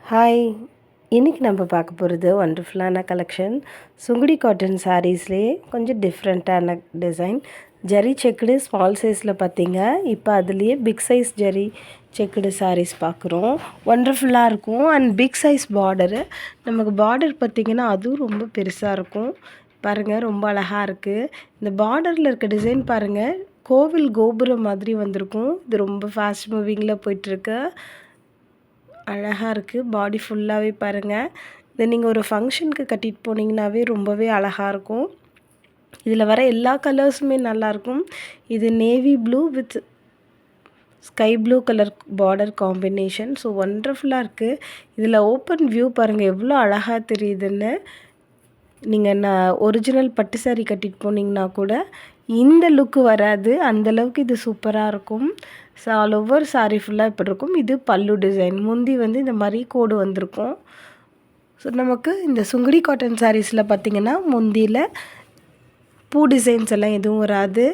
Hi! இன்னைக்கு நம்ம பார்க்க போகிறது ஒண்டர்ஃபுல்லான கலெக்ஷன். சுங்குடி காட்டன் சாரீஸ்லேயே கொஞ்சம் டிஃப்ரெண்ட்டான டிசைன். ஜரி செக்குடு ஸ்மால் சைஸில் பார்த்தீங்க. இப்போ அதுலேயே big size zari checked sarees பார்க்குறோம். ஒண்டர்ஃபுல்லாக இருக்கும். And big size border. நமக்கு பார்டர் பார்த்திங்கன்னா அதுவும் ரொம்ப பெருசாக இருக்கும். பாருங்கள், ரொம்ப அழகாக இருக்குது. இந்த பார்டரில் இருக்க டிசைன் பாருங்கள், கோவில் கோபுரம் மாதிரி வந்திருக்கும். இது ரொம்ப ஃபாஸ்ட் மூவிங்கில் போயிட்டுருக்கு. அழகாக இருக்குது. பாடி ஃபுல்லாகவே பாருங்கள். இதை நீங்கள் ஒரு ஃபங்க்ஷனுக்கு கட்டிட்டு போனீங்கன்னாவே ரொம்பவே அழகாக இருக்கும். இதில் வர எல்லா கலர்ஸுமே நல்லாயிருக்கும். இது navy blue with sky blue colour border combination. So ஒண்டர்ஃபுல்லாக இருக்குது. இதில் ஓப்பன் வியூ பாருங்கள் எவ்வளோ அழகாக தெரியுதுன்னு. நீங்கள் ஒரிஜினல் பட்டு சாரீ கட்டிட்டு போனீங்கன்னா கூட இந்த லுக்கு வராது. அந்தளவுக்கு இது சூப்பராக இருக்கும். ஸோ ஆல் ஓவர் சாரீ ஃபுல்லாக இப்படி இருக்கும். இது பல்லு டிசைன். முந்தி இந்த மாதிரி கோடு வந்திருக்கும். ஸோ நமக்கு இந்த சுங்குடி காட்டன் சாரீஸில் பார்த்திங்கன்னா முந்தியில் பூ டிசைன்ஸ் எல்லாம் எதுவும் வராது.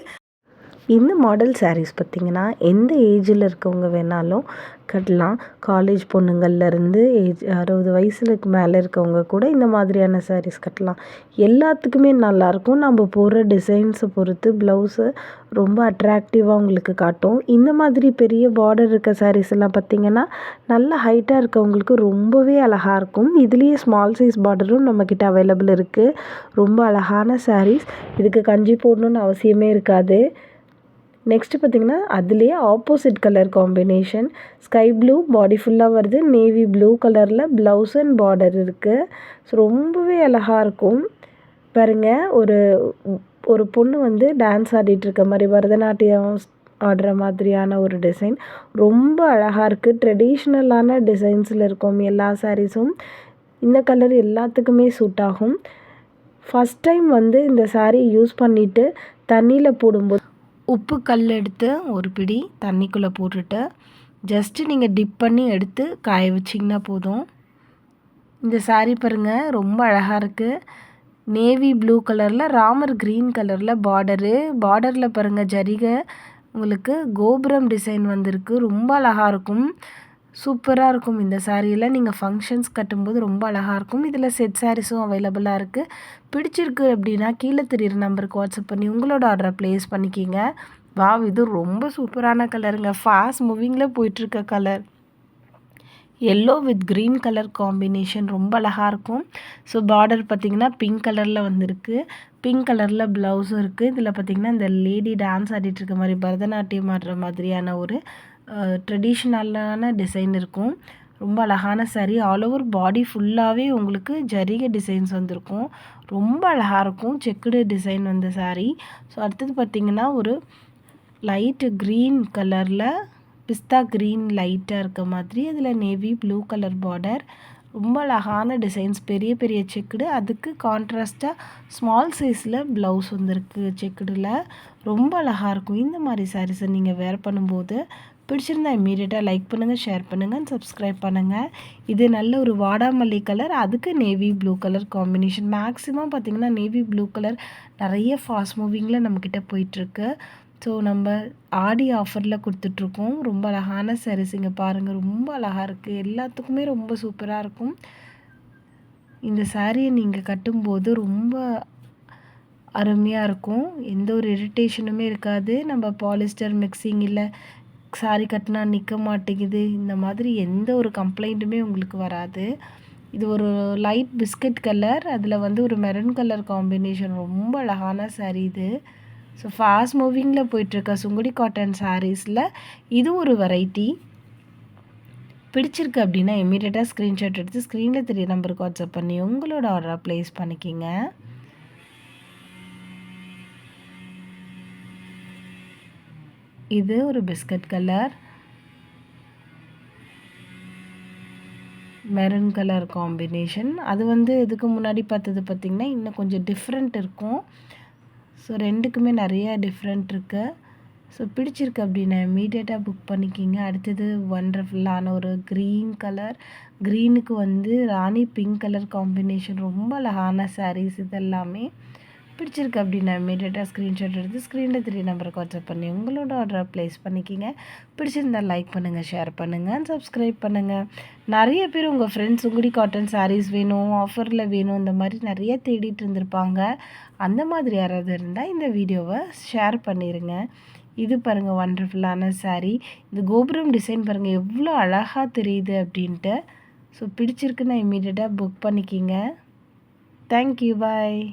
இந்த மாடல் சாரீஸ் பார்த்திங்கன்னா எந்த ஏஜில் இருக்கவங்க வேணாலும் கட்டலாம். காலேஜ் பொண்ணுங்கள்லேருந்து 60 வயசுக்கு மேலே இருக்கவங்க கூட இந்த மாதிரியான சாரீஸ் கட்டலாம். எல்லாத்துக்குமே நல்லாயிருக்கும். நம்ம போடுற டிசைன்ஸை பொறுத்து ப்ளவுஸு ரொம்ப அட்ராக்டிவாக உங்களுக்கு காட்டும். இந்த மாதிரி பெரிய பார்டர் இருக்க சாரீஸ் எல்லாம் பார்த்திங்கன்னா நல்ல ஹைட்டாக இருக்கவங்களுக்கு ரொம்பவே அழகாக இருக்கும். இதுலேயே ஸ்மால் சைஸ் பார்டரும் நம்மக்கிட்ட அவைலபிள் இருக்குது. ரொம்ப அழகான சாரீஸ். இதுக்கு கஞ்சி போடணுன்னு அவசியமே இருக்காது. நெக்ஸ்ட்டு பார்த்திங்கன்னா அதுலேயே opposite colour combination. Sky blue பாடி ஃபுல்லாக வருது. நேவி ப்ளூ கலரில் ப்ளவுஸ் அண்ட் பார்டர் இருக்குது. ஸோ ரொம்பவே அழகாக இருக்கும். பாருங்கள், ஒரு பொண்ணு டான்ஸ் ஆடிட்டுருக்க மாதிரி, பரதநாட்டியம் ஆடுற மாதிரியான ஒரு டிசைன். ரொம்ப அழகாக இருக்குது. ட்ரெடிஷ்னலான டிசைன்ஸில் இருக்கும் எல்லா சாரீஸும். இந்த கலர் எல்லாத்துக்குமே சூட் ஆகும். ஃபஸ்ட் டைம் இந்த சாரீ யூஸ் பண்ணிவிட்டு தண்ணியில் போடும்போது உப்பு கல் எடுத்து ஒரு பிடி தண்ணிக்குள்ளே போட்டுட்டு ஜஸ்ட்டு நீங்கள் டிப் பண்ணி எடுத்து காய வச்சிங்கன்னா போதும். இந்த சாரீ பாருங்கள், ரொம்ப அழகாக இருக்குது. நேவி ப்ளூ கலரில் ராமர் க்ரீன் கலரில் பார்டரில் பாருங்கள் ஜரிகை உங்களுக்கு கோபுரம் டிசைன் வந்திருக்கு. ரொம்ப அழகாக இருக்கும். சூப்பராக இருக்கும். இந்த சாரியில் நீங்கள் ஃபங்க்ஷன்ஸ் கட்டும்போது ரொம்ப அழகாக இருக்கும். இதில் செட் சாரீஸும் அவைலபிளாக இருக்குது. பிடிச்சிருக்கு அப்படின்னா கீழே தெரியுற நம்பருக்கு வாட்ஸ்அப் பண்ணி உங்களோட ஆர்டரை ப்ளேஸ் பண்ணிக்கிங்க. வாவ்! இது ரொம்ப சூப்பரான கலருங்க. ஃபாஸ்ட் மூவிங்கில் போயிட்டுருக்க colour. Yellow with green colour combination ரொம்ப அழகாக இருக்கும். ஸோ பார்டர் பார்த்திங்கன்னா பிங்க் கலரில் வந்திருக்கு. பிங்க் கலரில் ப்ளவுஸும் இருக்குது. இதில் பார்த்திங்கன்னா இந்த லேடி டான்ஸ் ஆடிட்டுருக்க மாதிரி, பரதநாட்டியம் ஆடுற மாதிரியான ஒரு ட்ரெடிஷ்னலான டிசைன் இருக்கும். ரொம்ப அழகான சாரீ. ஆல் ஓவர் பாடி ஃபுல்லாகவே உங்களுக்கு ஜரிகை டிசைன்ஸ் வந்திருக்கும். ரொம்ப அழகாக இருக்கும். செக்குடு டிசைன் வந்த சாரீ. ஸோ அடுத்தது பார்த்திங்கன்னா ஒரு லைட்டு க்ரீன் கலரில் பிஸ்தா க்ரீன் லைட்டாக இருக்க மாதிரி, அதில் நேவி ப்ளூ கலர் பார்டர். ரொம்ப அழகான டிசைன்ஸ். பெரிய பெரிய செக்குடு. அதுக்கு கான்ட்ராஸ்ட்டாக ஸ்மால் சைஸில் ப்ளவுஸ் வந்திருக்கு செக்குடில். ரொம்ப அழகாக இருக்கும். இந்த மாதிரி சாரீஸை நீங்கள் வேர் பண்ணும்போது பிடிச்சிருந்தா இம்மீடியட்டாக லைக் பண்ணுங்கள், ஷேர் பண்ணுங்கள் அண்ட் சப்ஸ்கிரைப் பண்ணுங்கள். இது நல்ல ஒரு வாடாமல்லி கலர், அதுக்கு navy blue colour combination. Maximum பார்த்திங்கன்னா நேவி ப்ளூ கலர் நிறைய ஃபாஸ்ட் மூவிங்கில் நம்மக்கிட்ட போயிட்டுருக்கு. ஸோ நம்ம ஆடி ஆஃபரில் கொடுத்துட்ருக்கோம். ரொம்ப அழகான சாரீஸ் இங்கே பாருங்கள், ரொம்ப அழகாக இருக்குது. எல்லாத்துக்குமே ரொம்ப சூப்பராக இருக்கும். இந்த சாரியை நீங்கள் கட்டும்போது ரொம்ப அருமையாக இருக்கும். எந்த ஒரு இரிட்டேஷனுமே இருக்காது. நம்ம பாலிஸ்டர் மிக்சிங் இல்லை சாரி கட்டினா நிற்க மாட்டேங்குது, இந்த மாதிரி எந்த ஒரு கம்ப்ளைண்ட்டுமே உங்களுக்கு வராது. இது ஒரு லைட் பிஸ்கட் கலர், அதில் ஒரு மெரூன் கலர் காம்பினேஷன். ரொம்ப அழகான சாரீ இது. ஸோ ஃபாஸ்ட் மூவிங்கில் போயிட்டுருக்க சுங்குடி காட்டன் சாரீஸில் இது ஒரு வெரைட்டி. பிடிச்சிருக்கு அப்படின்னா இம்மீடியட்டாக ஸ்க்ரீன்ஷாட் எடுத்து ஸ்க்ரீனில் தெரிய நம்பருக்கு வாட்ஸ்அப் பண்ணி உங்களோட ஆர்டரை ப்ளேஸ் பண்ணிக்கிங்க. இது ஒரு biscuit colour, maroon colour combination. அது இதுக்கு முன்னாடி பார்த்தது பார்த்திங்கன்னா இன்னும் கொஞ்சம் டிஃப்ரெண்ட் இருக்கும். ஸோ ரெண்டுக்குமே நிறைய டிஃப்ரெண்ட் இருக்குது. ஸோ பிடிச்சிருக்கு அப்படின்னா இமீடியட்டாக புக் பண்ணிக்கிங்க. அடுத்தது ஒண்டர்ஃபுல்லான ஒரு க்ரீன் கலர், க்ரீனுக்கு ராணி பிங்க் கலர் காம்பினேஷன். ரொம்ப அழகான சாரீஸ் இது எல்லாமே. பிடிச்சிருக்கு அப்படின்னா இமீடியட்டாக ஸ்க்ரீன்ஷாட் எடுத்து ஸ்க்ரீனில் 3 நம்பருக்கு வாட்ஸ்அப் பண்ணி உங்களோட ஆர்டரை ப்ளேஸ் பண்ணிக்கிங்க. பிடிச்சிருந்தால் லைக் பண்ணுங்கள், ஷேர் பண்ணுங்கள், சப்ஸ்கிரைப் பண்ணுங்கள். நிறைய பேர் உங்கள் ஃப்ரெண்ட்ஸ் சுங்குடி காட்டன் சாரீஸ் வேணும், ஆஃபரில் வேணும், இந்த மாதிரி நிறைய தேடிட்டு இருந்திருப்பாங்க. அந்த மாதிரி யாராவது இருந்தால் இந்த வீடியோவை ஷேர் பண்ணிடுங்க. இது பாருங்கள் வண்டர்ஃபுல்லான சாரீ. இந்த கோபுரம் டிசைன் பாருங்கள் எவ்வளோ அழகாக தெரியுது அப்படின்ட்டு. ஸோ பிடிச்சிருக்குன்னா இமீடியட்டாக புக் பண்ணிக்கிங்க. தேங்க்யூ, பாய்.